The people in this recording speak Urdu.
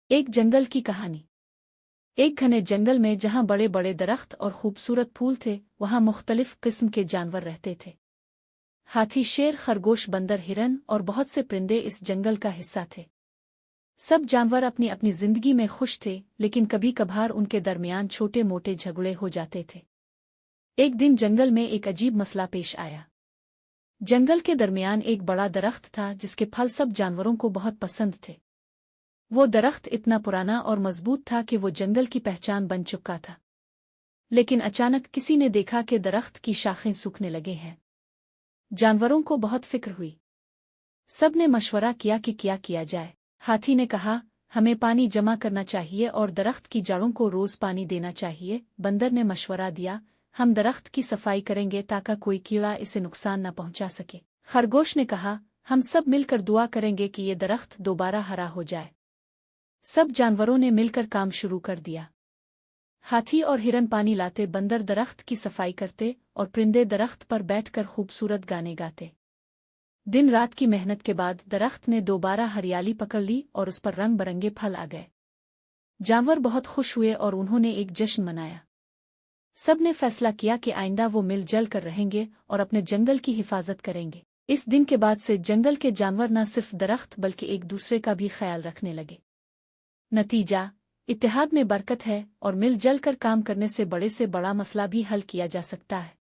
ایک جنگل کی کہانی۔ ایک گھنے جنگل میں جہاں بڑے بڑے درخت اور خوبصورت پھول تھے وہاں مختلف قسم کے جانور رہتے تھے۔ ہاتھی، شیر، خرگوش، بندر، ہرن اور بہت سے پرندے اس جنگل کا حصہ تھے۔ سب جانور اپنی اپنی زندگی میں خوش تھے، لیکن کبھی کبھار ان کے درمیان چھوٹے موٹے جھگڑے ہو جاتے تھے۔ ایک دن جنگل میں ایک عجیب مسئلہ پیش آیا۔ جنگل کے درمیان ایک بڑا درخت تھا جس کے پھل سب جانوروں کو بہت پسند تھے۔ وہ درخت اتنا پرانا اور مضبوط تھا کہ وہ جنگل کی پہچان بن چکا تھا۔ لیکن اچانک کسی نے دیکھا کہ درخت کی شاخیں سوکھنے لگے ہیں۔ جانوروں کو بہت فکر ہوئی۔ سب نے مشورہ کیا کہ کیا کیا جائے۔ ہاتھی نے کہا، ہمیں پانی جمع کرنا چاہیے اور درخت کی جڑوں کو روز پانی دینا چاہیے۔ بندر نے مشورہ دیا، ہم درخت کی صفائی کریں گے تاکہ کوئی کیڑا اسے نقصان نہ پہنچا سکے۔ خرگوش نے کہا، ہم سب مل کر دعا کریں گے کہ یہ درخت دوبارہ ہرا ہو جائے۔ سب جانوروں نے مل کر کام شروع کر دیا۔ ہاتھی اور ہرن پانی لاتے، بندر درخت کی صفائی کرتے اور پرندے درخت پر بیٹھ کر خوبصورت گانے گاتے۔ دن رات کی محنت کے بعد درخت نے دوبارہ ہریالی پکڑ لی اور اس پر رنگ برنگے پھل آ گئے۔ جانور بہت خوش ہوئے اور انہوں نے ایک جشن منایا۔ سب نے فیصلہ کیا کہ آئندہ وہ مل جل کر رہیں گے اور اپنے جنگل کی حفاظت کریں گے۔ اس دن کے بعد سے جنگل کے جانور نہ صرف درخت بلکہ ایک دوسرے کا بھی خیال رکھنے لگے۔ نتیجہ، اتحاد میں برکت ہے اور مل جل کر کام کرنے سے بڑے مسئلہ بھی حل کیا جا سکتا ہے۔